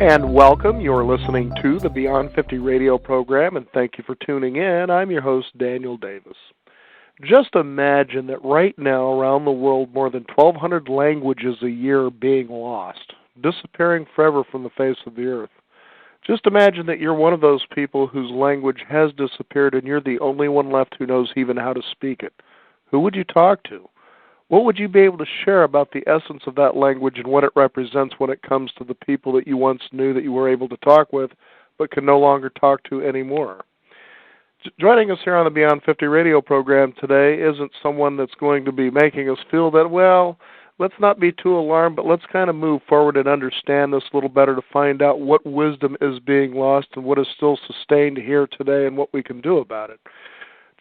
And welcome. You're listening to the Beyond 50 radio program, and thank you for tuning in. I'm your host, Daniel Davis. Just imagine that right now around the world more than 1,200 languages a year are being lost, disappearing forever from the face of the earth. Just imagine that you're one of those people whose language has disappeared and you're the only one left who knows even how to speak it. Who would you talk to? What would you be able to share about the essence of that language and what it represents when it comes to the people that you once knew that you were able to talk with but can no longer talk to anymore? Joining us here on the Beyond 50 radio program today isn't someone that's going to be making us feel that, well, let's not be too alarmed, but let's kind of move forward and understand this a little better to find out what wisdom is being lost and what is still sustained here today and what we can do about it.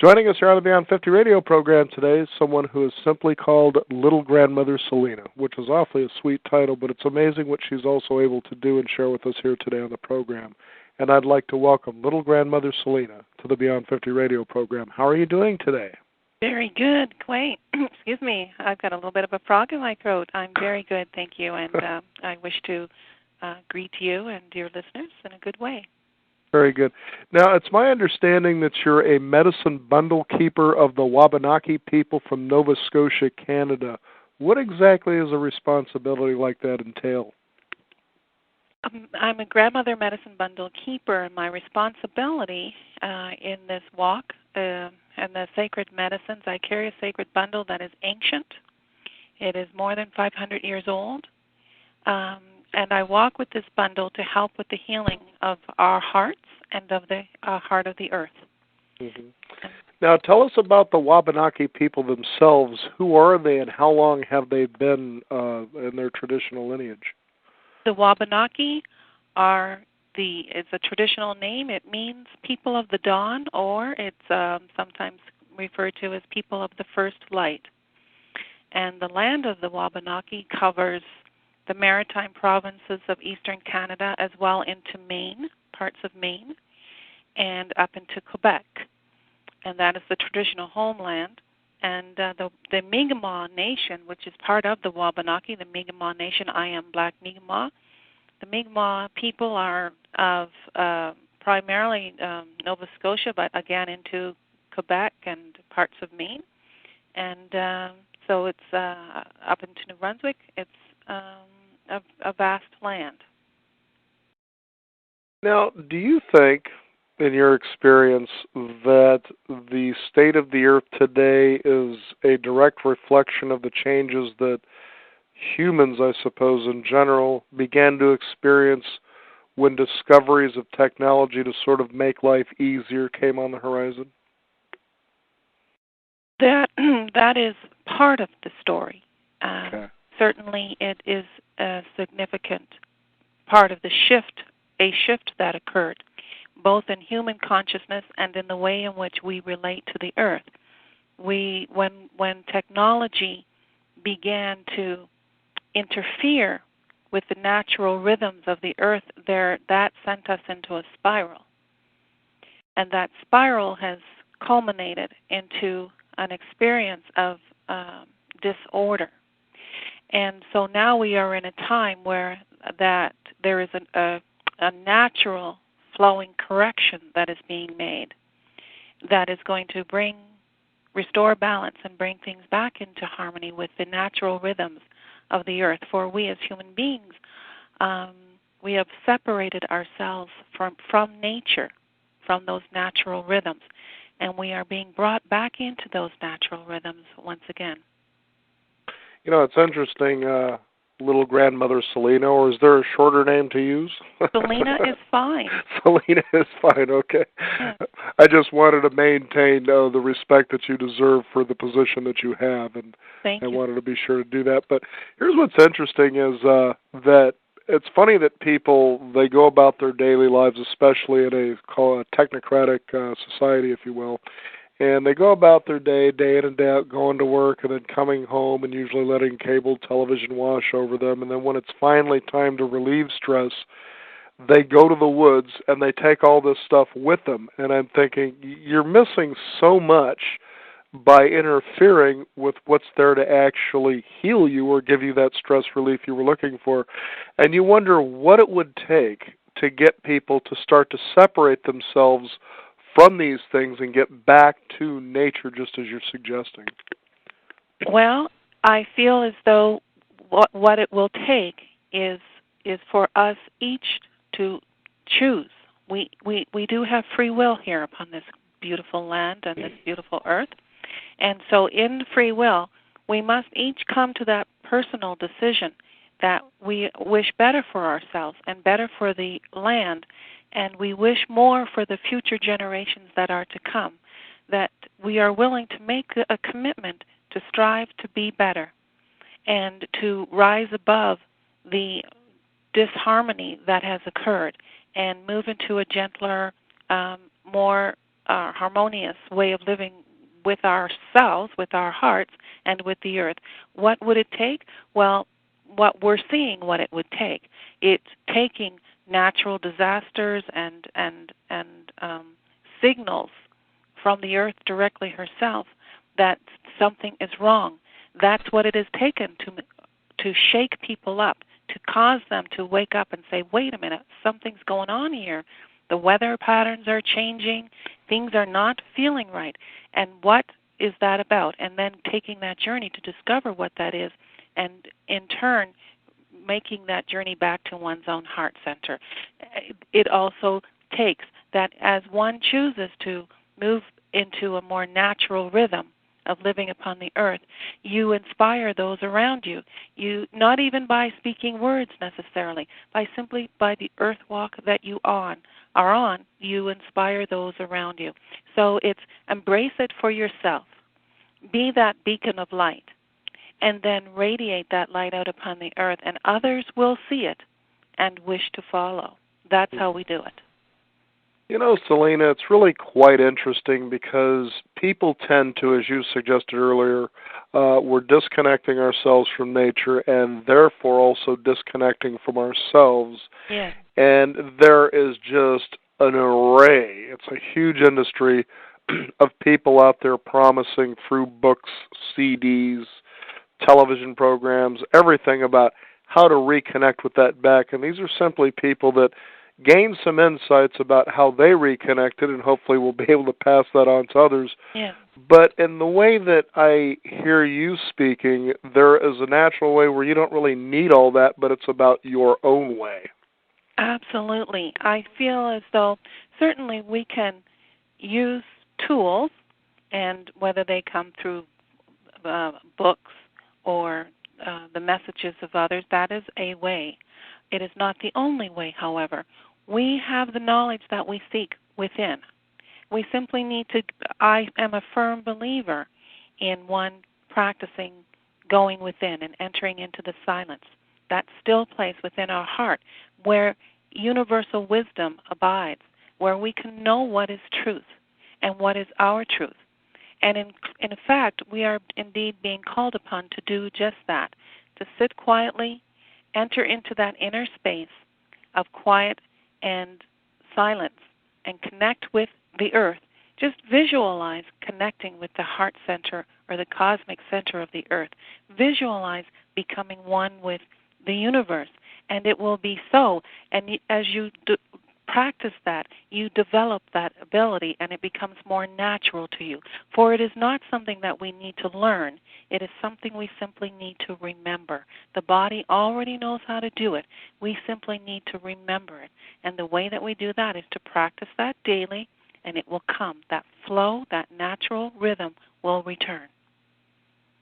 Joining us here on the Beyond 50 radio program today is someone who is simply called Little Grandmother Selina, which is awfully a sweet title, but it's amazing what she's also able to do and share with us here today on the program. And I'd like to welcome Little Grandmother Selina to the Beyond 50 radio program. How are you doing today? Very good. Wait, excuse me. I've got a little bit of a frog in my throat. I'm very good, thank you. And I wish to greet you and your listeners in a good way. Very good. Now, it's my understanding that you're a medicine bundle keeper of the Wabanaki people from Nova Scotia, Canada. What exactly does a responsibility like that entail? I'm a grandmother medicine bundle keeper, and my responsibility in this walk and the sacred medicines, I carry a sacred bundle that is ancient. It is more than 500 years old. And I walk with this bundle to help with the healing of our hearts and of the heart of the earth. Mm-hmm. Now, tell us about the Wabanaki people themselves. Who are they and how long have they been in their traditional lineage? The Wabanaki it's a traditional name. It means people of the dawn, or it's sometimes referred to as people of the first light. And the land of the Wabanaki covers the maritime provinces of eastern Canada, as well into Maine, parts of Maine, and up into Quebec. And that is the traditional homeland. And the Mi'kmaq Nation, which is part of the Wabanaki, the Mi'kmaq Nation, I am Black Mi'kmaq. The Mi'kmaq people are of primarily Nova Scotia, but again into Quebec and parts of Maine. And so it's up into New Brunswick. It's a vast land. Now, do you think, in your experience, that the state of the earth today is a direct reflection of the changes that humans, I suppose, in general, began to experience when discoveries of technology to sort of make life easier came on the horizon? That is part of the story. Okay. Certainly it is a significant part of the shift that occurred, both in human consciousness and in the way in which we relate to the earth. When technology began to interfere with the natural rhythms of the earth, that sent us into a spiral. And that spiral has culminated into an experience of disorder. And so now we are in a time where that there is a natural flowing correction that is being made that is going to restore balance and bring things back into harmony with the natural rhythms of the earth. For we as human beings, we have separated ourselves from nature, from those natural rhythms, and we are being brought back into those natural rhythms once again. You know, it's interesting, Little Grandmother Selina, or is there a shorter name to use? Selina is fine. Selina is fine, okay. Yes. I just wanted to maintain the respect that you deserve for the position that you have, and I wanted to be sure to do that. But here's what's interesting is that it's funny that people, they go about their daily lives, especially in a technocratic society, if you will, and they go about their day in and day out, going to work and then coming home and usually letting cable television wash over them. And then when it's finally time to relieve stress, they go to the woods and they take all this stuff with them. And I'm thinking, you're missing so much by interfering with what's there to actually heal you or give you that stress relief you were looking for. And you wonder what it would take to get people to start to separate themselves from these things and get back to nature, just as you're suggesting. Well, I feel as though what it will take is for us each to choose. We do have free will here upon this beautiful land and this beautiful earth. And so in free will, we must each come to that personal decision that we wish better for ourselves and better for the land, and we wish more for the future generations that are to come, that we are willing to make a commitment to strive to be better and to rise above the disharmony that has occurred and move into a gentler, more harmonious way of living with ourselves, with our hearts, and with the earth. What would it take? Well, what we're seeing what it would take. It's taking natural disasters and signals from the earth directly herself that something is wrong. That's what it has taken to shake people up, to cause them to wake up and say, wait a minute, something's going on here. The weather patterns are changing. Things are not feeling right. And what is that about? And then taking that journey to discover what that is, and in turn making that journey back to one's own heart center. It also takes that as one chooses to move into a more natural rhythm of living upon the earth, you inspire those around you. You, not even by speaking words necessarily, simply by the earth walk that you are on, you inspire those around you. So it's embrace it for yourself. Be that beacon of light, and then radiate that light out upon the earth, and others will see it and wish to follow. That's how we do it. You know, Selina, it's really quite interesting because people tend to, as you suggested earlier, we're disconnecting ourselves from nature and therefore also disconnecting from ourselves. Yeah. And there is just an array, it's a huge industry of people out there promising through books, CDs, television programs, everything about how to reconnect with that back. And these are simply people that gain some insights about how they reconnected, and hopefully we'll be able to pass that on to others. Yeah. But in the way that I hear you speaking, there is a natural way where you don't really need all that, but it's about your own way. Absolutely. I feel as though certainly we can use tools, and whether they come through books or the messages of others, that is a way. It is not the only way, however. We have the knowledge that we seek within. We simply need to, I am a firm believer in one practicing going within and entering into the silence, that still place within our heart where universal wisdom abides, where we can know what is truth and what is our truth. And in fact, we are indeed being called upon to do just that, to sit quietly, enter into that inner space of quiet and silence and connect with the earth. Just visualize connecting with the heart center or the cosmic center of the earth. Visualize becoming one with the universe, and it will be so. And as you practice that, you develop that ability, and it becomes more natural to you. For it is not something that we need to learn. It is something we simply need to remember. The body already knows how to do it. We simply need to remember it. And the way that we do that is to practice that daily, and it will come. That flow, that natural rhythm will return.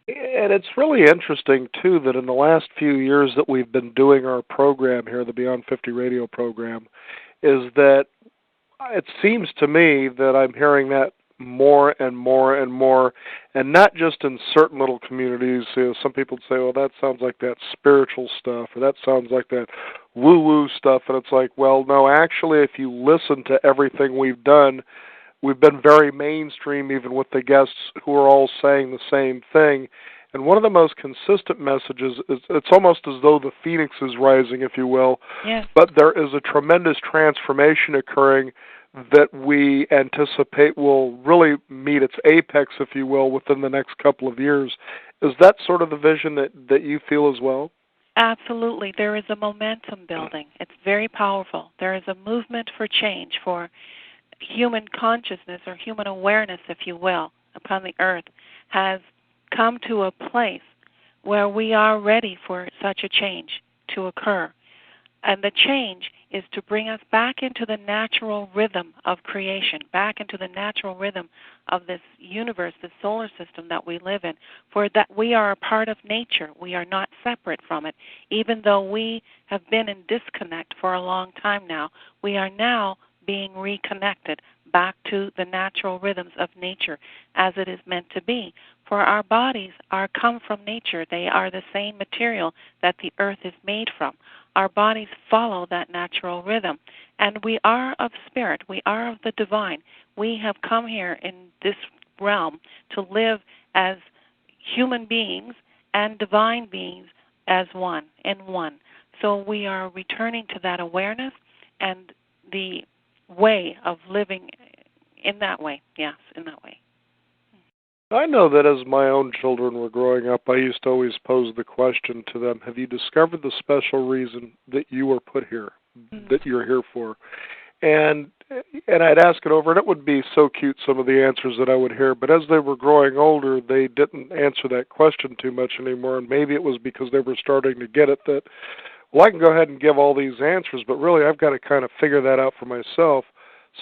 And it's really interesting, too, that in the last few years that we've been doing our program here, the Beyond 50 radio program, is that it seems to me that I'm hearing that more and more and more, and not just in certain little communities. You know, some people say, well, that sounds like that spiritual stuff, or that sounds like that woo-woo stuff, and it's like, well, no, actually, if you listen to everything we've done, we've been very mainstream, even with the guests who are all saying the same thing. And one of the most consistent messages is it's almost as though the phoenix is rising, if you will. Yes. But there is a tremendous transformation occurring that we anticipate will really meet its apex, if you will, within the next couple of years. Is that sort of the vision that you feel as well? Absolutely. There is a momentum building. It's very powerful. There is a movement for change, for human consciousness or human awareness, if you will, upon the earth has come to a place where we are ready for such a change to occur. And the change is to bring us back into the natural rhythm of creation, back into the natural rhythm of this universe, this solar system that we live in, for that we are a part of nature. We are not separate from it. Even though we have been in disconnect for a long time now, we are now being reconnected back to the natural rhythms of nature as it is meant to be. For our bodies are come from nature. They are the same material that the earth is made from. Our bodies follow that natural rhythm. And we are of spirit. We are of the divine. We have come here in this realm to live as human beings and divine beings as one, in one. So we are returning to that awareness and the way of living in that way. Yes, in that way. I know that as my own children were growing up, I used to always pose the question to them, have you discovered the special reason that you were put here, that you're here for? And I'd ask it over, and it would be so cute, some of the answers that I would hear. But as they were growing older, they didn't answer that question too much anymore, and maybe it was because they were starting to get it that, well, I can go ahead and give all these answers, but really I've got to kind of figure that out for myself.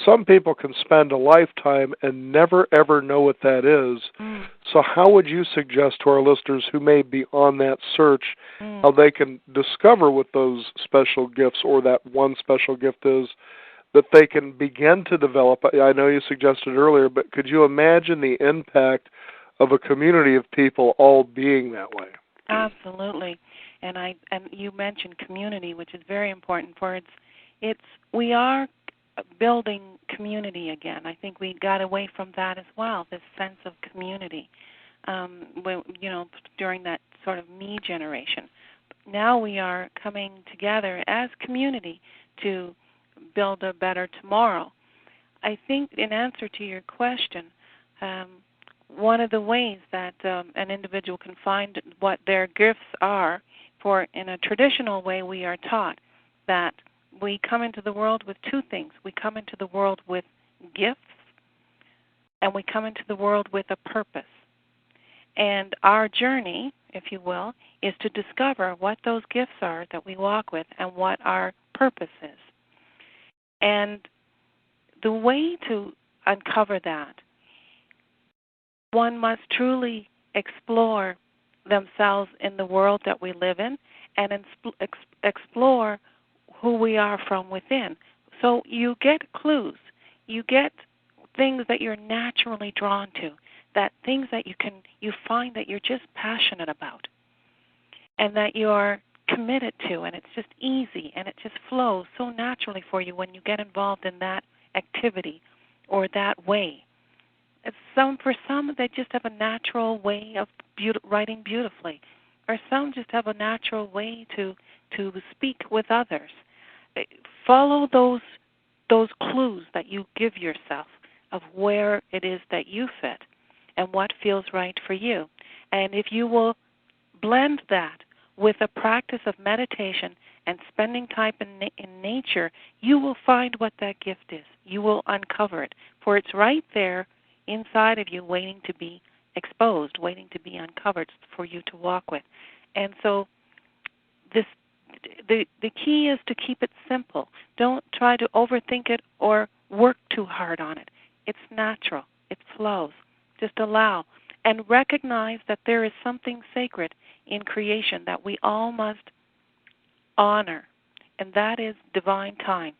Some people can spend a lifetime and never, ever know what that is. So how would you suggest to our listeners who may be on that search how they can discover what those special gifts or that one special gift is that they can begin to develop? I know you suggested earlier, but could you imagine the impact of a community of people all being that way? Absolutely. And you mentioned community, which is very important for we are building community again. I think we got away from that as well, this sense of community, during that sort of me generation. Now we are coming together as community to build a better tomorrow. I think in answer to your question, one of the ways that an individual can find what their gifts are, for in a traditional way we are taught that we come into the world with two things. We come into the world with gifts, and we come into the world with a purpose. And our journey, if you will, is to discover what those gifts are that we walk with and what our purpose is. And the way to uncover that, one must truly explore themselves in the world that we live in and explore who we are from within. So you get clues. You get things that you're naturally drawn to, that things that you find that you're just passionate about and that you're committed to, and it's just easy and it just flows so naturally for you when you get involved in that activity or that way. For some, they just have a natural way of writing beautifully, or some just have a natural way to speak with others. Follow those clues that you give yourself of where it is that you fit and what feels right for you. And if you will blend that with a practice of meditation and spending time in nature, you will find what that gift is. You will uncover it, for it's right there inside of you waiting to be exposed, waiting to be uncovered for you to walk with. And so the key is to keep it simple. Don't try to overthink it or work too hard on it. It's natural. It flows. Just allow. And recognize that there is something sacred in creation that we all must honor, and that is divine time.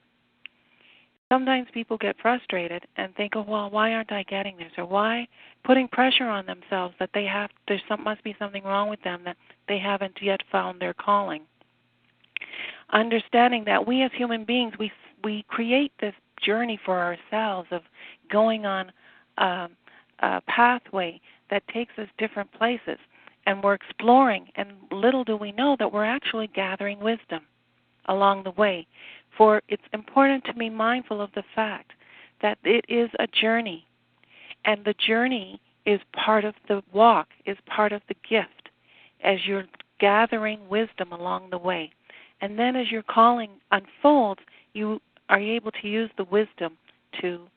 Sometimes people get frustrated and think, oh, well, why aren't I getting this? Or why putting pressure on themselves that must be something wrong with them, that they haven't yet found their calling. Understanding that we as human beings, we create this journey for ourselves of going on a pathway that takes us different places, and we're exploring, and little do we know that we're actually gathering wisdom along the way. For it's important to be mindful of the fact that it is a journey. And the journey is part of the walk, is part of the gift, as you're gathering wisdom along the way. And then as your calling unfolds, you are able to use the wisdom to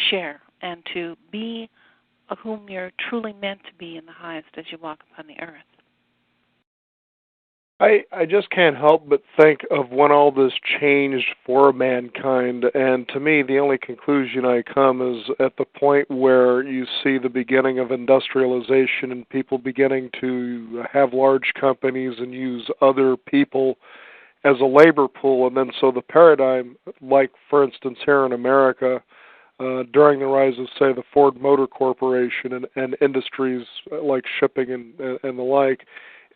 share and to be whom you're truly meant to be in the highest as you walk upon the earth. I just can't help but think of when all this changed for mankind, and to me the only conclusion I come is at the point where you see the beginning of industrialization and people beginning to have large companies and use other people as a labor pool, and then so the paradigm, like for instance here in America, during the rise of, say, the Ford Motor Corporation and industries like shipping and the like,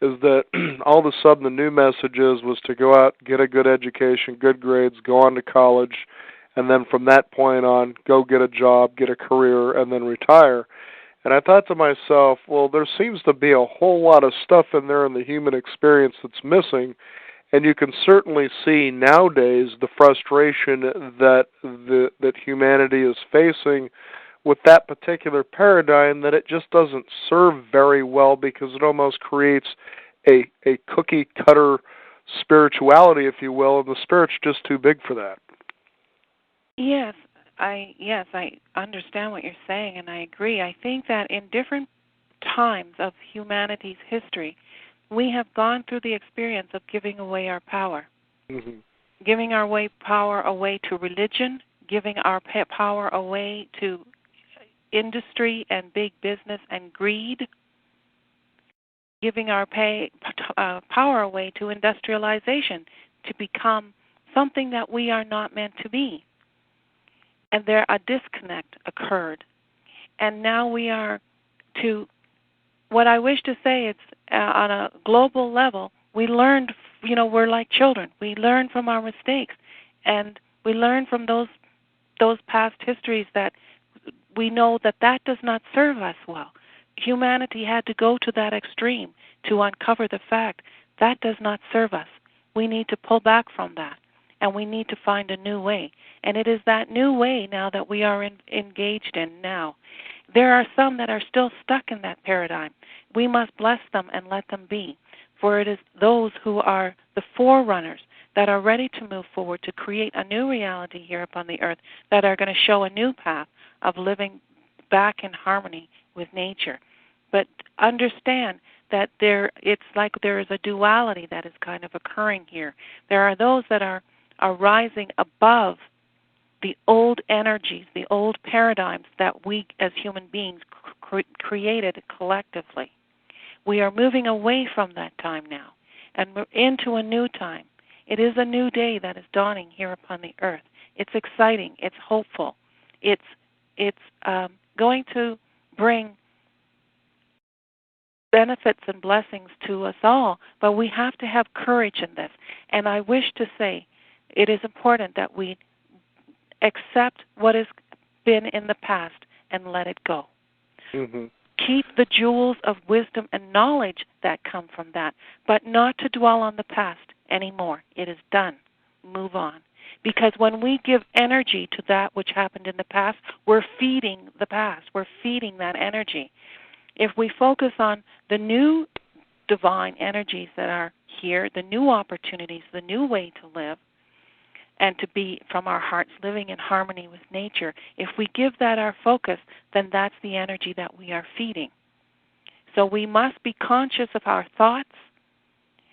is that all of a sudden the new message was to go out, get a good education, good grades, go on to college, and then from that point on, go get a job, get a career, and then retire. And I thought to myself, well, there seems to be a whole lot of stuff in there in the human experience that's missing, and you can certainly see nowadays the frustration that humanity is facing with that particular paradigm, that it just doesn't serve very well because it almost creates a cookie cutter spirituality, if you will, and the spirit's just too big for that. Yes, I understand what you're saying, and I agree. I think that in different times of humanity's history, we have gone through the experience of giving away our power, giving our power away to religion, giving our power away to industry and big business and greed, giving our power away to industrialization, to become something that we are not meant to be. And there a disconnect occurred. And now we are to, what I wish to say is on a global level, we learned, we're like children. We learn from our mistakes, and we learn from those past histories that we know that does not serve us well. Humanity had to go to that extreme to uncover the fact that does not serve us. We need to pull back from that, and we need to find a new way. And it is that new way now that we are engaged in now. There are some that are still stuck in that paradigm. We must bless them and let them be, for it is those who are the forerunners that are ready to move forward to create a new reality here upon the earth, that are going to show a new path of living back in harmony with nature. But understand that it's like there is a duality that is kind of occurring here. There are those that are rising above the old energies, the old paradigms that we as human beings created collectively. We are moving away from that time now, and we're into a new time. It is a new day that is dawning here upon the earth. It's exciting. It's hopeful. It's going to bring benefits and blessings to us all, but we have to have courage in this. And I wish to say it is important that we accept what has been in the past and let it go. Keep the jewels of wisdom and knowledge that come from that, but not to dwell on the past anymore. It is done. Move on. Because when we give energy to that which happened in the past, we're feeding the past. We're feeding that energy. If we focus on the new divine energies that are here, the new opportunities, the new way to live, and to be from our hearts living in harmony with nature, if we give that our focus, then that's the energy that we are feeding. So we must be conscious of our thoughts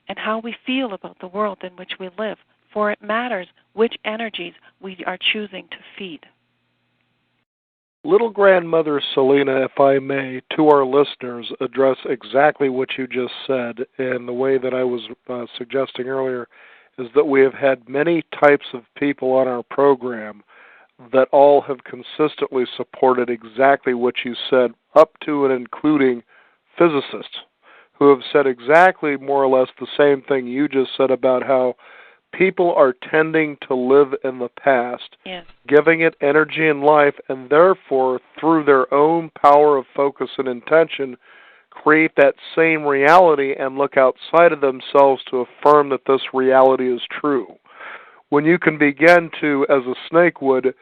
and how we feel about the world in which we live, for it matters which energies we are choosing to feed. Little Grandmother Selina, if I may, to our listeners, address exactly what you just said, and the way that I was suggesting earlier is that we have had many types of people on our program that all have consistently supported exactly what you said, up to and including physicists who have said exactly more or less the same thing you just said about how people are tending to live in the past, yes, giving it energy and life, and therefore, through their own power of focus and intention, create that same reality and look outside of themselves to affirm that this reality is true. when you can begin to, as a snake would,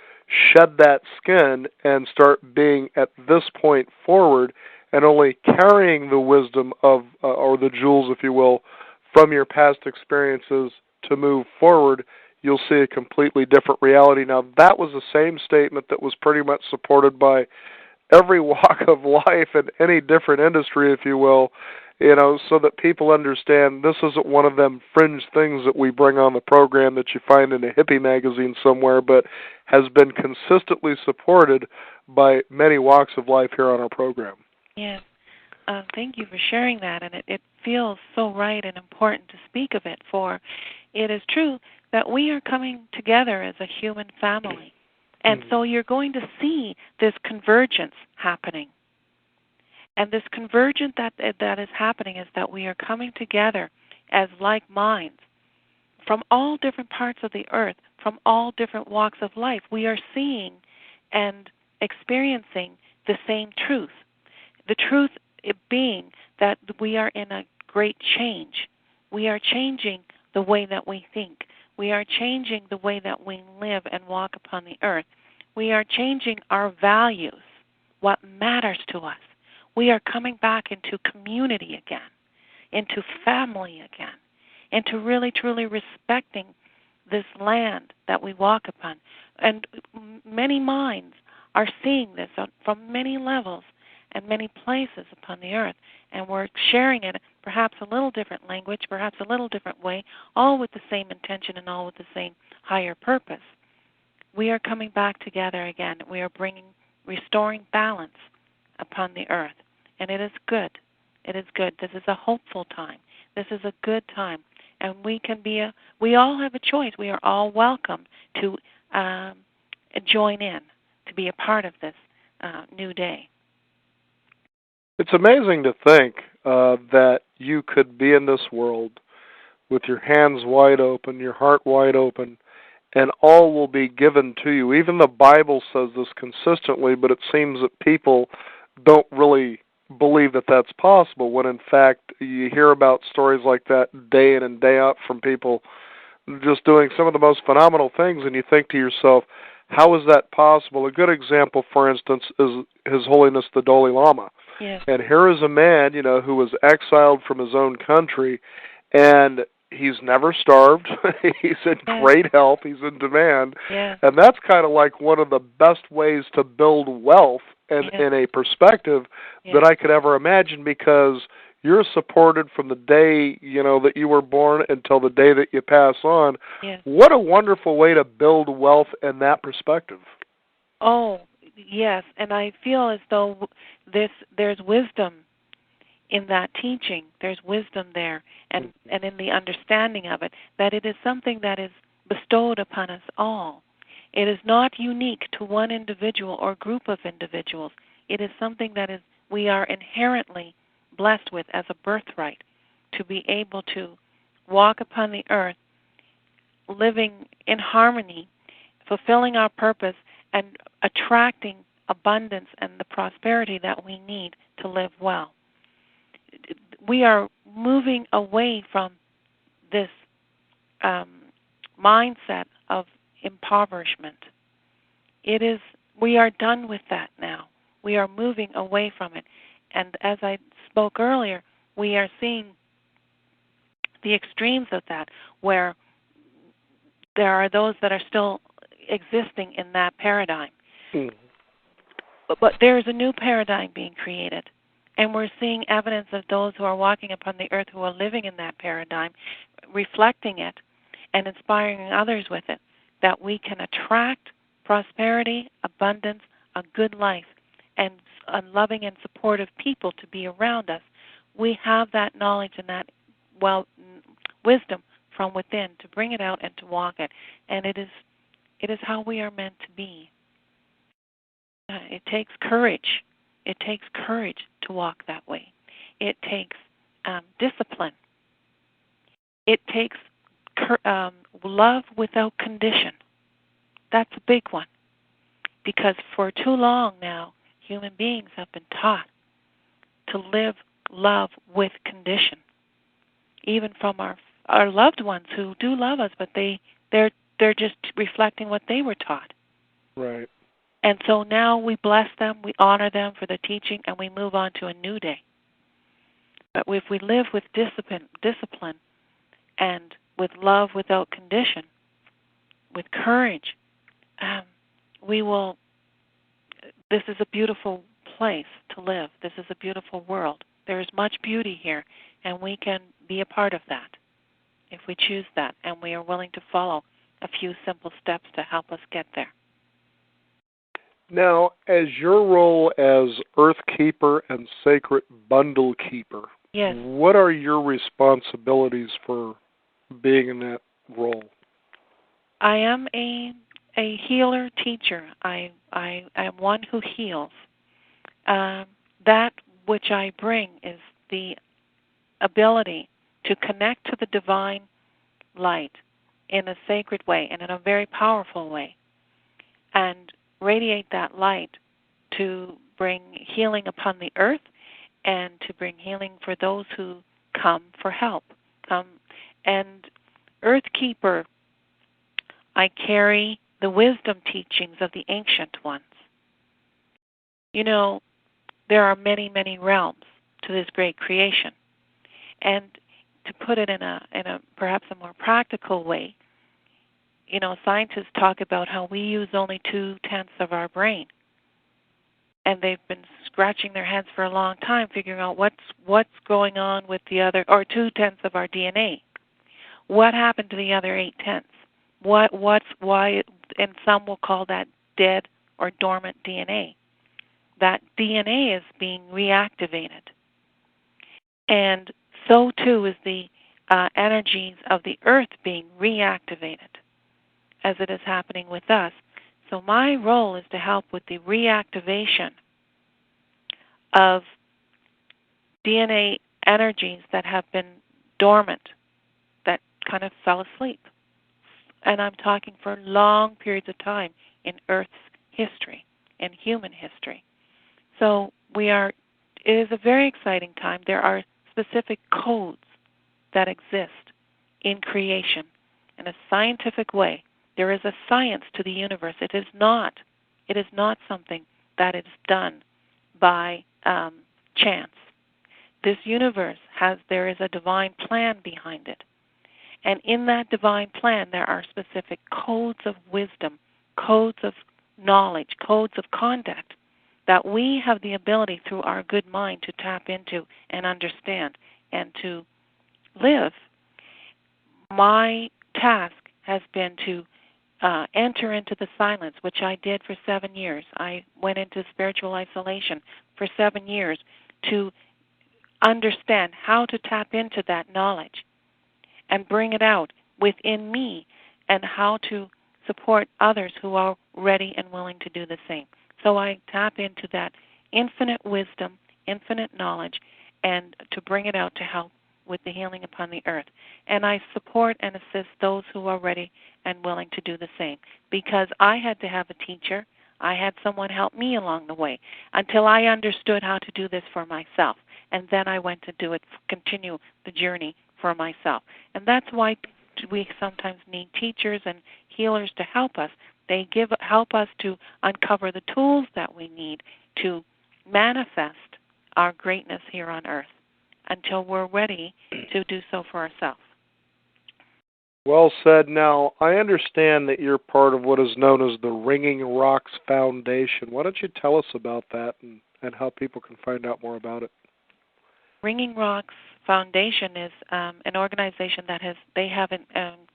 shed that skin and start being at this point forward and only carrying the wisdom of, or the jewels, if you will, from your past experiences to move forward, you'll see a completely different reality. Now, that was the same statement that was pretty much supported by every walk of life in any different industry, if you will, so that people understand this isn't one of them fringe things that we bring on the program that you find in a hippie magazine somewhere, but has been consistently supported by many walks of life here on our program. Yes. Thank you for sharing that, and it feels so right and important to speak of it, for it is true that we are coming together as a human family. And so you're going to see this convergence happening. And this convergence that is happening is that we are coming together as like minds from all different parts of the earth, from all different walks of life. We are seeing and experiencing the same truth. The truth being that we are in a great change. We are changing the way that we think. We are changing the way that we live and walk upon the earth. We are changing our values, what matters to us. We are coming back into community again, into family again, into really, truly respecting this land that we walk upon. And many minds are seeing this from many levels and many places upon the earth, and we're sharing it perhaps a little different language, perhaps a little different way, all with the same intention and all with the same higher purpose. We are coming back together again. We are restoring balance upon the earth, and it is good. It is good. This is a hopeful time. This is a good time, and we all have a choice. We are all welcome to join in, to be a part of this new day. It's amazing to think that you could be in this world with your hands wide open, your heart wide open, and all will be given to you. Even the Bible says this consistently, but it seems that people don't really believe that that's possible, when in fact you hear about stories like that day in and day out from people just doing some of the most phenomenal things, and you think to yourself, how is that possible? A good example, for instance, is His Holiness the Dalai Lama. Yes. And here is a man, who was exiled from his own country, and he's never starved. He's in great health. He's in demand. Yes. And that's kind of like one of the best ways to build wealth and in a perspective that I could ever imagine, because you're supported from the day, that you were born until the day that you pass on. Yes. What a wonderful way to build wealth in that perspective. Oh, yes, and I feel as though there's wisdom in that teaching. There's wisdom there, and in the understanding of it, that it is something that is bestowed upon us all. It is not unique to one individual or group of individuals. It is something that we are inherently blessed with as a birthright, to be able to walk upon the earth, living in harmony, fulfilling our purpose, and attracting abundance and the prosperity that we need to live well. We are moving away from this mindset of impoverishment. We are done with that now. We are moving away from it. And as I spoke earlier, we are seeing the extremes of that, where there are those that are still existing in that paradigm. But there is a new paradigm being created, and we're seeing evidence of those who are walking upon the earth who are living in that paradigm, reflecting it and inspiring others with it, that we can attract prosperity, abundance, a good life, and loving and supportive people to be around us. We have that knowledge and that wisdom from within to bring it out and to walk it, and it is how we are meant to be. It takes courage. It takes courage to walk that way. It takes discipline. It takes love without condition. That's a big one, because for too long now, human beings have been taught to live love with condition, even from our loved ones who do love us, but they're they're just reflecting what they were taught. Right. And so now we bless them, we honor them for the teaching, and we move on to a new day. But if we live with discipline and with love without condition, with courage, we will. This is a beautiful place to live. This is a beautiful world. There is much beauty here, and we can be a part of that if we choose that, and we are willing to follow a few simple steps to help us get there. Now, as your role as Earth Keeper and Sacred Bundle Keeper, yes, what are your responsibilities for being in that role? I am a healer teacher. I am one who heals. That which I bring is the ability to connect to the divine light in a sacred way and in a very powerful way, and radiate that light to bring healing upon the earth and to bring healing for those who come for help. And Earth Keeper, I carry the wisdom teachings of the ancient ones. You know, there are many, many realms to this great creation. And to put it in a perhaps a more practical way, you know, scientists talk about how we use only 2/10 of our brain. And they've been scratching their heads for a long time figuring out what's going on with the other, or 2/10 of our DNA. What happened to the other 8/10? Why, and some will call that dead or dormant DNA. That DNA is being reactivated. And so too is the energies of the earth being reactivated as it is happening with us. So my role is to help with the reactivation of DNA energies that have been dormant, that kind of fell asleep. And I'm talking for long periods of time in Earth's history, in human history. So it is a very exciting time. There are specific codes that exist in creation in a scientific way. There is a science to the universe. It is not something that is done by chance. This universe there is a divine plan behind it. And in that divine plan, there are specific codes of wisdom, codes of knowledge, codes of conduct that we have the ability through our good mind to tap into and understand and to live. My task has been to enter into the silence, which I did for 7 years. I went into spiritual isolation for 7 years to understand how to tap into that knowledge and bring it out within me, and how to support others who are ready and willing to do the same. So I tap into that infinite wisdom, infinite knowledge, and to bring it out to help with the healing upon the earth. And I support and assist those who are ready and willing to do the same, because I had to have a teacher. I had someone help me along the way until I understood how to do this for myself. And then I went to continue the journey for myself. And that's why we sometimes need teachers and healers to help us. They help us to uncover the tools that we need to manifest our greatness here on earth until we're ready to do so for ourselves. Well said. Now, I understand that you're part of what is known as the Ringing Rocks Foundation. Why don't you tell us about that and how people can find out more about it? Ringing Rocks Foundation is an organization that they have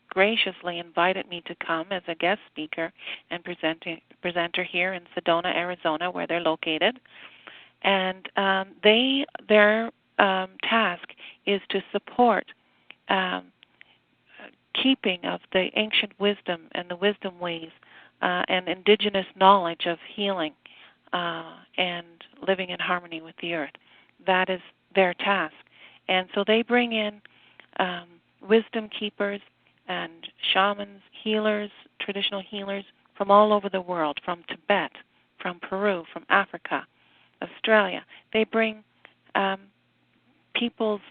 graciously invited me to come as a guest speaker and presenter here in Sedona, Arizona, where they're located. And their task is to support keeping of the ancient wisdom and the wisdom ways and indigenous knowledge of healing and living in harmony with the earth. That is their task. And so they bring in wisdom keepers and shamans, healers, traditional healers from all over the world, from Tibet, from Peru, from Africa, Australia. They bring peoples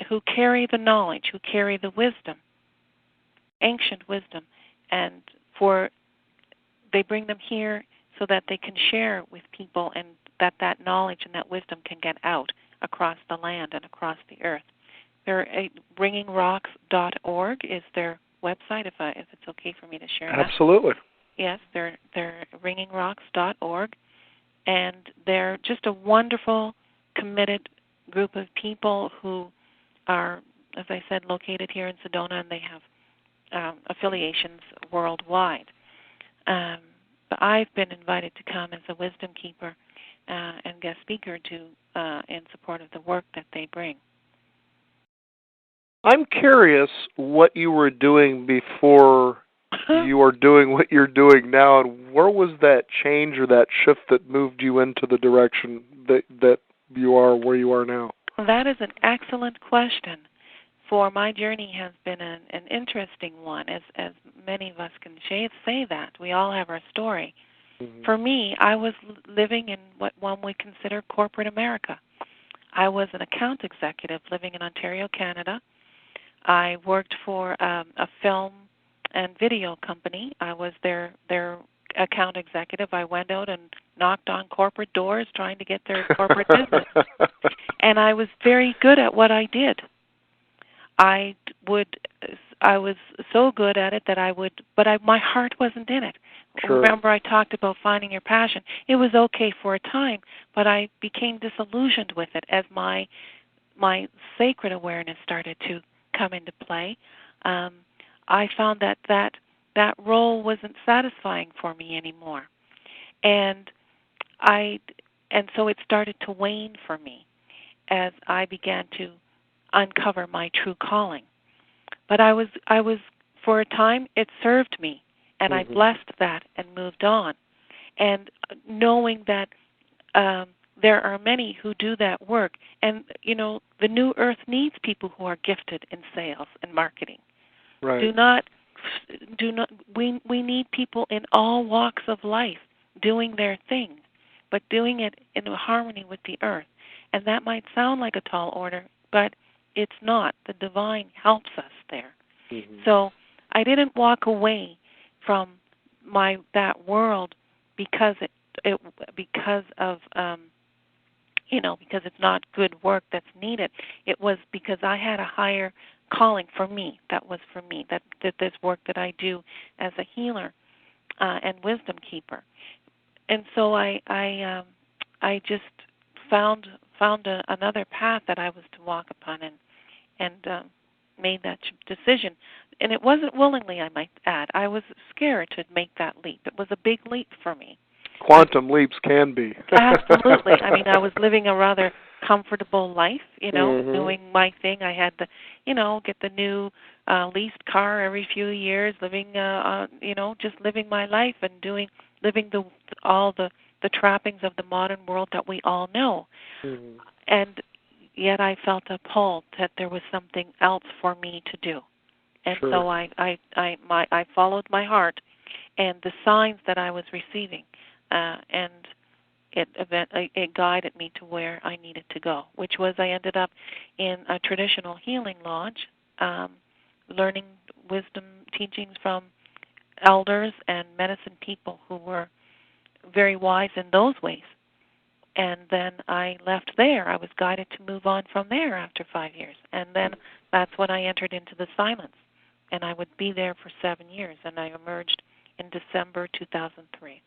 who carry the knowledge, who carry the wisdom, ancient wisdom, and they bring them here so that they can share with people, and that knowledge and that wisdom can get out across the land and across the earth. Ringingrocks.org is their website, if it's okay for me to share that. Absolutely. Yes, they're ringingrocks.org, and they're just a wonderful, committed group of people who are, as I said, located here in Sedona, and they have affiliations worldwide. But I've been invited to come as a wisdom keeper and guest speaker in support of the work that they bring. I'm curious what you were doing before you are doing what you're doing now, and where was that change or that shift that moved you into the direction that you are where you are now? That is an excellent question. For my journey has been an interesting one, as many of us can say that. We all have our story. Mm-hmm. For me, I was living in what one would consider corporate America. I was an account executive living in Ontario, Canada. I worked for a film and video company. I was their account executive. I went out and knocked on corporate doors trying to get their corporate business. And I was very good at what I did. I was so good at it that my heart wasn't in it. Sure. Remember, I talked about finding your passion. It was okay for a time, but I became disillusioned with it as my sacred awareness started to come into play. I found that role wasn't satisfying for me anymore, and so it started to wane for me as I began to uncover my true calling. But I was for a time, it served me, and I blessed that and moved on. And knowing that there are many who do that work, and the new earth needs people who are gifted in sales and marketing. Right. We need people in all walks of life doing their thing, but doing it in harmony with the earth. And that might sound like a tall order, but it's not. The divine helps us there. Mm-hmm. So I didn't walk away from that world because because it's not good work that's needed. It was because I had a higher calling for me. That was for me. That this work that I do as a healer and wisdom keeper. And so I just found another path that I was to walk upon and made that decision. And it wasn't willingly, I might add. I was scared to make that leap. It was a big leap for me. Quantum leaps can be. Absolutely. I mean, I was living a rather comfortable life, doing my thing. I had to, get the new leased car every few years, living, just living my life and living all the trappings of the modern world that we all know. Mm-hmm. And yet I felt a pull that there was something else for me to do. And sure. So I followed my heart and the signs that I was receiving, and it guided me to where I needed to go, which was I ended up in a traditional healing lodge, learning wisdom teachings from elders and medicine people who were very wise in those ways. And then I left there. I was guided to move on from there after 5 years. And then that's when I entered into the silence. And I would be there for 7 years. And I emerged in December 2003.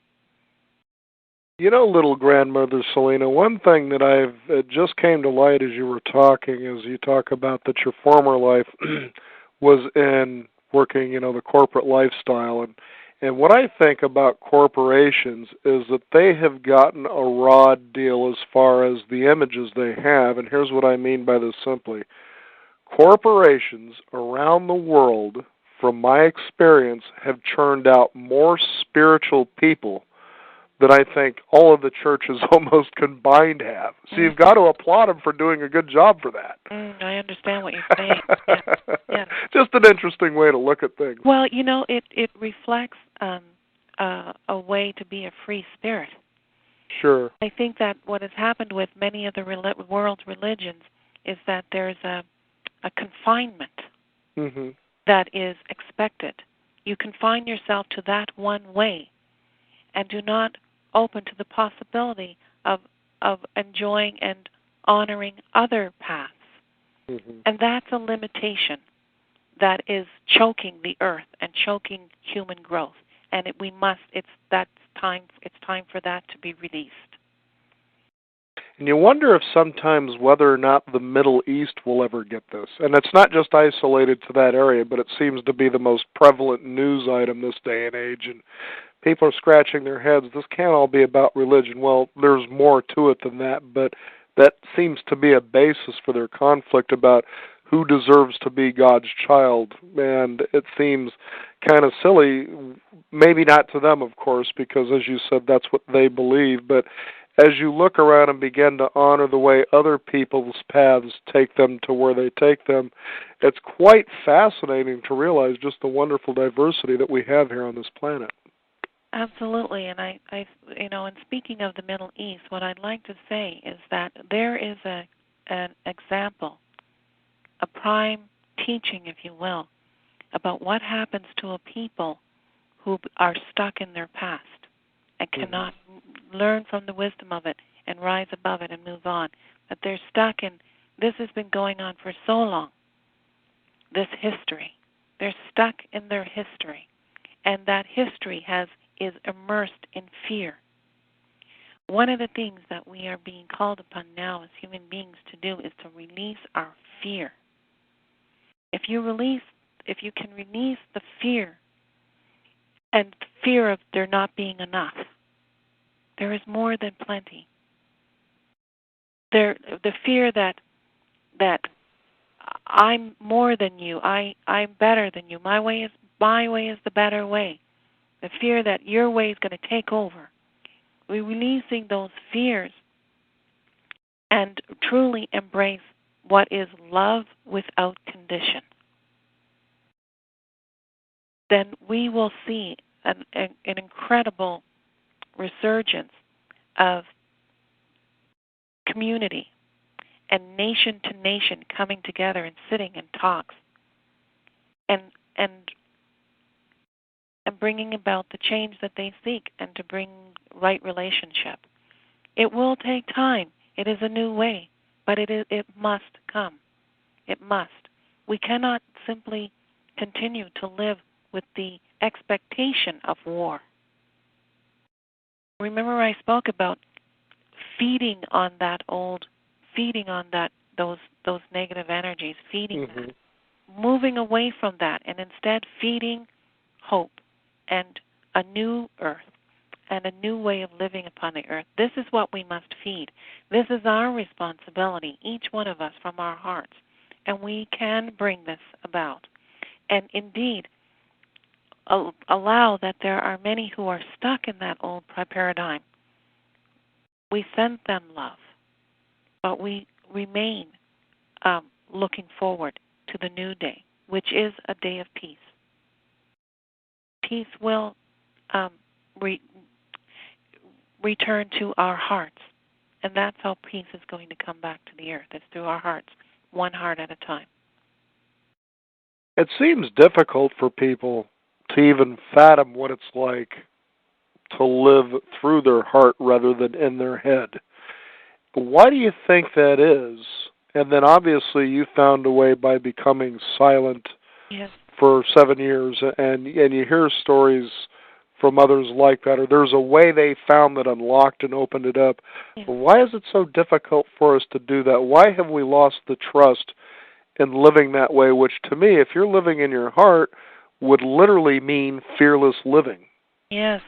Little grandmother Selina, one thing that it just came to light as you were talking, is you talk about that your former life was in working, the corporate lifestyle. And what I think about corporations is that they have gotten a raw deal as far as the images they have. And here's what I mean by this simply. Corporations around the world, from my experience, have churned out more spiritual people than I think all of the churches almost combined have. So you've got to applaud them for doing a good job for that. I understand what you're saying. Yeah. Just an interesting way to look at things. Well, it reflects a way to be a free spirit. Sure. I think that what has happened with many of the world's religions is that there's a confinement that is expected. You confine yourself to that one way and do not open to the possibility of enjoying and honoring other paths. Mm-hmm. And that's a limitation that is choking the earth and choking human growth. And it's time for that to be released. And you wonder if sometimes whether or not the Middle East will ever get this. And it's not just isolated to that area, but it seems to be the most prevalent news item this day and age. And people are scratching their heads. This can't all be about religion. Well, there's more to it than that, but that seems to be a basis for their conflict about who deserves to be God's child. And it seems kind of silly, maybe not to them, of course, because as you said, that's what they believe, but as you look around and begin to honor the way other people's paths take them to where they take them, it's quite fascinating to realize just the wonderful diversity that we have here on this planet. Absolutely, and I in speaking of the Middle East, what I'd like to say is that there is an example, a prime teaching, if you will, about what happens to a people who are stuck in their past and cannot learn from the wisdom of it and rise above it and move on. That they're stuck in, this has been going on for so long, this history. They're stuck in their history, and that history is immersed in fear. One of the things that we are being called upon now as human beings to do is to release our fear. If you can release the fear, and fear of there not being enough, there is more than plenty. The fear that I'm more than you, I'm better than you, my way is the better way. The fear that your way is going to take over. We're releasing those fears and truly embrace what is love without condition. Then we will see an incredible resurgence of community and nation to nation coming together and sitting in talks and bringing about the change that they seek and to bring right relationship. It will take time. It is a new way, but it must come. It must. We cannot simply continue to live with the expectation of war. Remember I spoke about feeding on those negative energies, feeding that, moving away from that, and instead feeding hope and a new earth and a new way of living upon the earth. This is what we must feed. This is our responsibility, each one of us from our hearts, and we can bring this about. And indeed, allow that there are many who are stuck in that old paradigm. We send them love, but we remain looking forward to the new day, which is a day of peace. Peace will return to our hearts, and that's how peace is going to come back to the earth. It's through our hearts, one heart at a time. It seems difficult for people to even fathom what it's like to live through their heart rather than in their head. Why do you think that is? And then obviously you found a way by becoming silent for 7 years, and you hear stories from others like that, or there's a way they found that unlocked and opened it up. Yes. Why is it so difficult for us to do that? Why have we lost the trust in living that way, which to me, if you're living in your heart, would literally mean fearless living? Yes,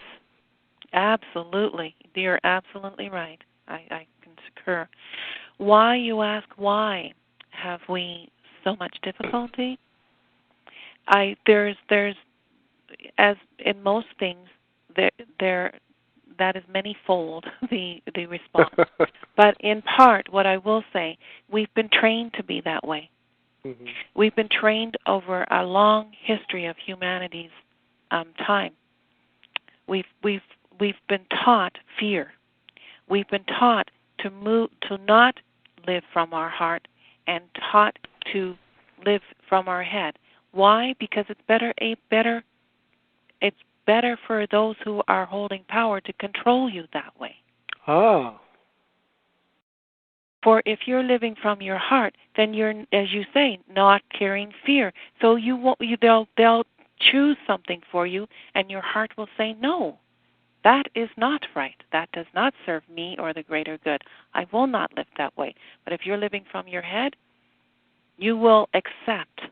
absolutely. You're absolutely right. I concur. Why, you ask, why have we so much difficulty? There's as in most things, there that is manyfold the response. But in part, what I will say, we've been trained to be that way. Mm-hmm. We've been trained over a long history of humanity's time. We've been taught fear. We've been taught to not live from our heart, and taught to live from our head. Why? Because it's a better it's better for those who are holding power to control you that way. Ah. For if you're living from your heart, then you're, as you say, not carrying fear. So you won't. They'll choose something for you, and your heart will say, "No, that is not right. That does not serve me or the greater good. I will not live that way." But if you're living from your head, you will accept.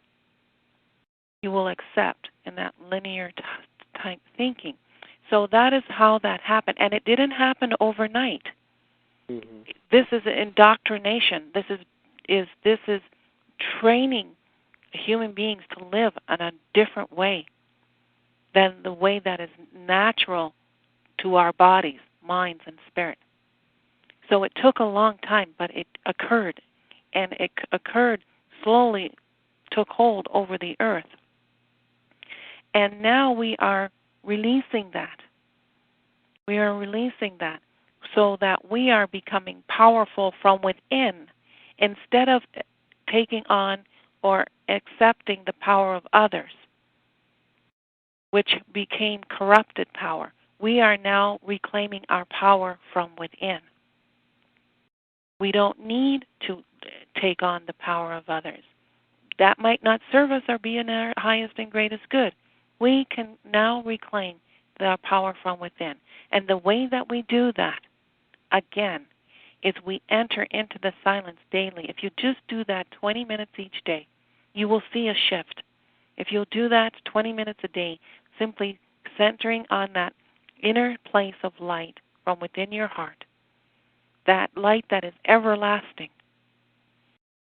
You will accept in that linear type thinking. So that is how that happened, and it didn't happen overnight. Mm-hmm. This is indoctrination. This is training human beings to live in a different way than the way that is natural to our bodies, minds, and spirit. So it took a long time, but it occurred, and it occurred slowly, took hold over the earth. And now we are releasing that. We are releasing that so that we are becoming powerful from within instead of taking on or accepting the power of others, which became corrupted power. We are now reclaiming our power from within. We don't need to take on the power of others. That might not serve us or be in our highest and greatest good. We can now reclaim the power from within. And the way that we do that, again, is we enter into the silence daily. If you just do that 20 minutes each day, you will see a shift. If you'll do that 20 minutes a day, simply centering on that inner place of light from within your heart, that light that is everlasting.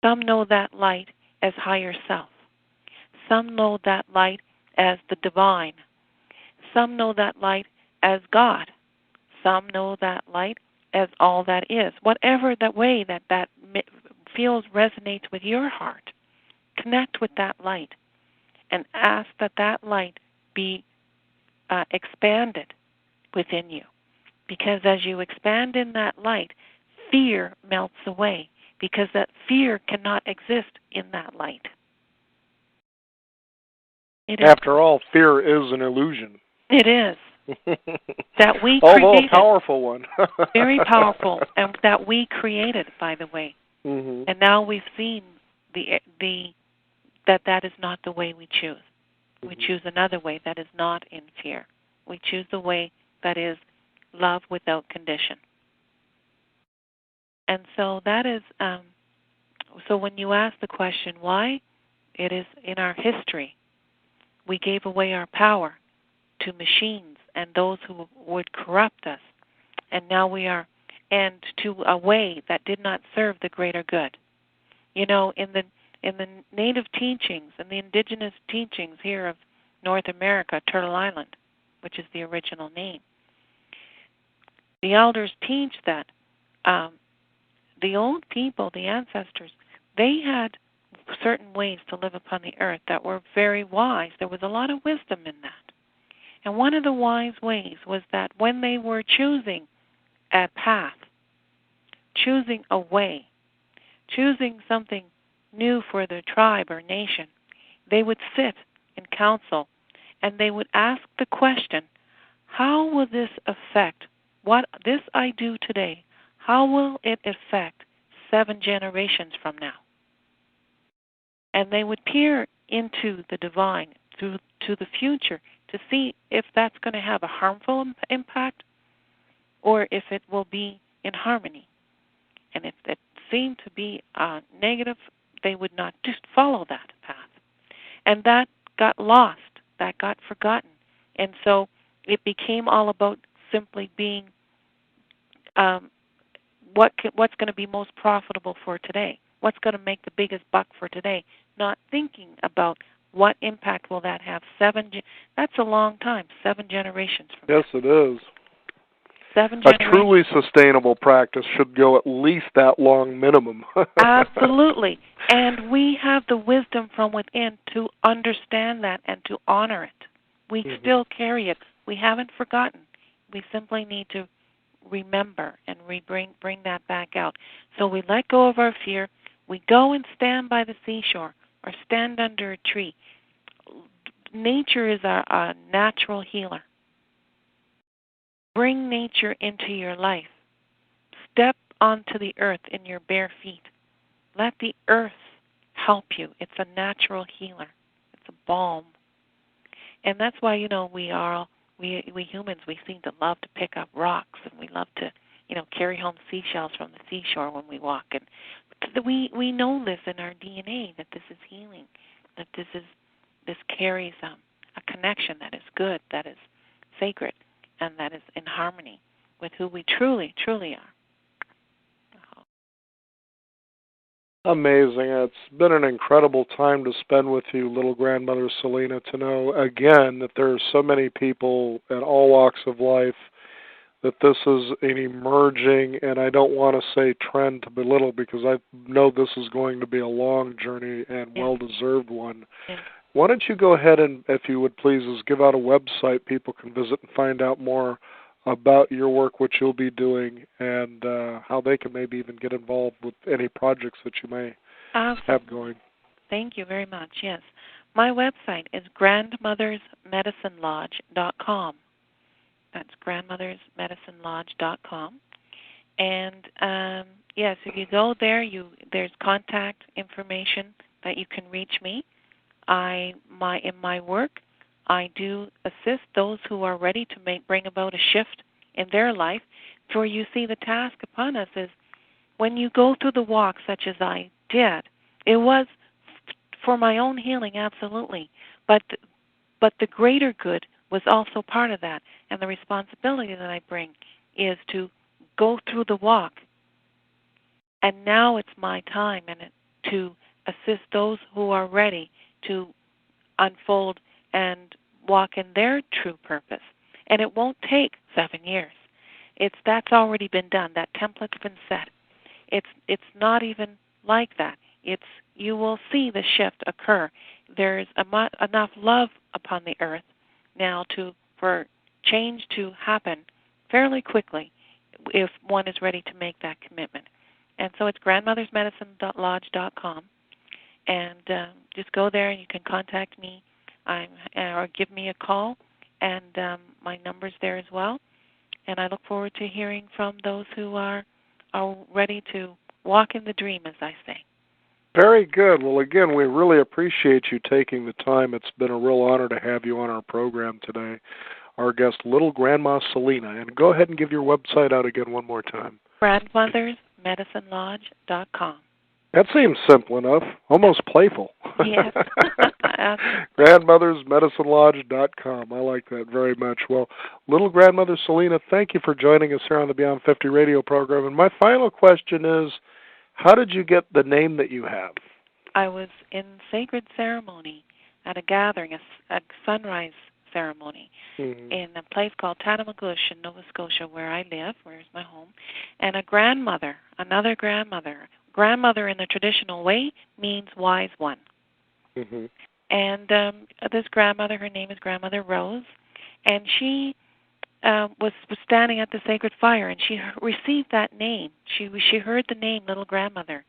Some know that light as higher self. Some know that light as the divine. Some know that light as God. Some know that light as all that is. Whatever the way that feels resonates with your heart, connect with that light and ask that light be expanded within you. Because as you expand in that light, fear melts away, because that fear cannot exist in that light. After all, fear is an illusion. It is. That we created. Although a powerful one. Very powerful, and that we created, by the way. Mm-hmm. And now we've seen that is not the way we choose. Mm-hmm. We choose another way that is not in fear. We choose the way that is love without condition. And so that is, so when you ask the question why, it is in our history. We gave away our power to machines and those who would corrupt us. And now we are, and to a way that did not serve the greater good. You know, in the native teachings and the indigenous teachings here of North America, Turtle Island, which is the original name, the elders teach that the old people, the ancestors, they had certain ways to live upon the earth that were very wise. There was a lot of wisdom in that. And one of the wise ways was that when they were choosing a path, choosing a way, choosing something new for their tribe or nation, they would sit in council and they would ask the question, how will this affect what this I do today? How will it affect 7 generations from now? And they would peer into the divine, to the future, to see if that's going to have a harmful impact or if it will be in harmony. And if it seemed to be negative, they would not just follow that path. And that got lost, that got forgotten. And so it became all about simply being what's going to be most profitable for today, what's going to make the biggest buck for today, not thinking about what impact will that have. That's a long time, 7 generations from now. Yes, it is. 7 generations. A truly sustainable practice should go at least that long minimum. Absolutely. And we have the wisdom from within to understand that and to honor it. We still carry it. We haven't forgotten. We simply need to remember and bring that back out. So we let go of our fear. We go and stand by the seashore or stand under a tree. nature is a natural healer. Bring nature into your life. Step onto the earth in your bare feet. Let the earth help you. It's a natural healer. It's a balm. And that's why, we humans, we seem to love to pick up rocks, and we love to, carry home seashells from the seashore when we walk. And we know this in our DNA, that this is healing, that this carries a connection that is good, that is sacred, and that is in harmony with who we truly, truly are. Amazing. It's been an incredible time to spend with you, little grandmother Selina, to know, again, that there are so many people in all walks of life, that this is an emerging, and I don't want to say trend to belittle, because I know this is going to be a long journey and well-deserved one. Yeah. Why don't you go ahead and, if you would please, give out a website people can visit and find out more about your work, what you'll be doing, and how they can maybe even get involved with any projects that you may have going. Thank you very much, yes. My website is grandmothersmedicinelodge.com. That's grandmothersmedicinelodge.com. And, yes, if you go there, there's contact information that you can reach me. In my work, I do assist those who are ready to bring about a shift in their life. For you see, the task upon us is, when you go through the walk such as I did, it was for my own healing, absolutely. But the greater good was also part of that. And the responsibility that I bring is to go through the walk. And now it's my time to assist those who are ready to unfold and walk in their true purpose. And it won't take 7 years. That's already been done. That template's been set. It's not even like that. You will see the shift occur. There's enough love upon the earth now for change to happen fairly quickly if one is ready to make that commitment. And so it's grandmothersmedicinelodge.com. And just go there and you can contact me or give me a call. And my number's there as well. And I look forward to hearing from those who are ready to walk in the dream, as I say. Very good. Well, again, we really appreciate you taking the time. It's been a real honor to have you on our program today. Our guest, Little Grandma Selina. And go ahead and give your website out again one more time. grandmothersmedicinelodge.com. That seems simple enough, almost playful. Yes. grandmothersmedicinelodge.com. I like that very much. Well, little grandmother Selina, thank you for joining us here on the Beyond 50 radio program. And my final question is, how did you get the name that you have? I was in sacred ceremony at a gathering, a sunrise ceremony, in a place called Tatamagouche in Nova Scotia, where I live, where is my home, and another grandmother in the traditional way means wise one. And this grandmother, her name is Grandmother Rose, and she was standing at the sacred fire, and she received that name. She heard the name Little Grandmother,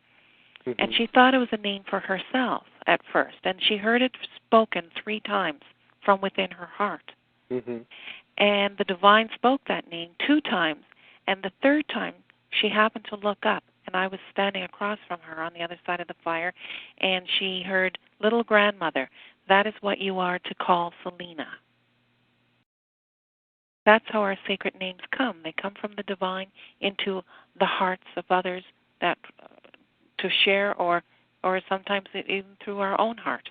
and she thought it was a name for herself at first, and she heard it spoken 3 times from within her heart. And the divine spoke that name 2 times, and the 3rd time she happened to look up, and I was standing across from her on the other side of the fire, and she heard, Little Grandmother, that is what you are to call Selina. That's how our sacred names come. They come from the divine into the hearts of others that to share, or sometimes even through our own heart.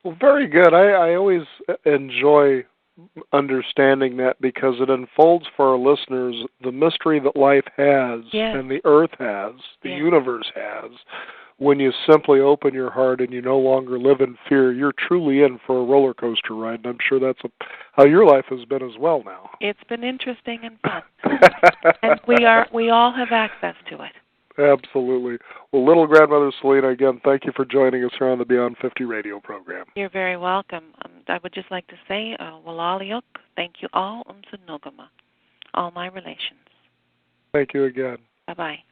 Well, very good. I always enjoy understanding that, because it unfolds for our listeners the mystery that life has, and the earth has, the universe has. When you simply open your heart and you no longer live in fear, you're truly in for a roller coaster ride, and I'm sure that's how your life has been as well now. It's been interesting and fun. And we all have access to it. Absolutely. Well, Little Grandmother Selina, again, thank you for joining us here on the Beyond 50 radio program. You're very welcome. I would just like to say, Walaliok, thank you all, Umsunogama, all my relations. Thank you again. Bye-bye.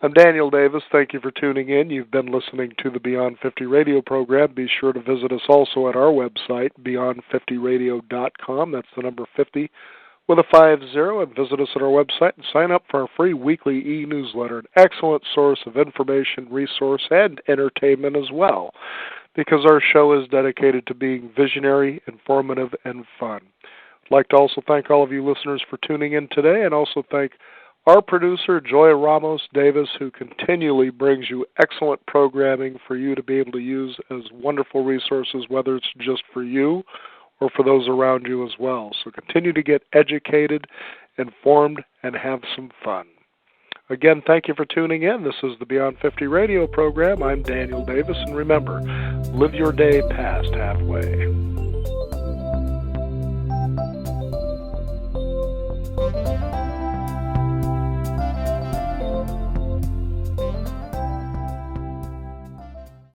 I'm Daniel Davis. Thank you for tuning in. You've been listening to the Beyond 50 radio program. Be sure to visit us also at our website, beyond50radio.com. That's the number 50 with a 50, and visit us at our website and sign up for our free weekly e-newsletter, an excellent source of information, resource, and entertainment as well, because our show is dedicated to being visionary, informative, and fun. I'd like to also thank all of you listeners for tuning in today, and also thank our producer, Joy Ramos Davis, who continually brings you excellent programming for you to be able to use as wonderful resources, whether it's just for you or for those around you as well. So continue to get educated, informed, and have some fun. Again, thank you for tuning in. This is the Beyond 50 radio program. I'm Daniel Davis, and remember, live your day past halfway.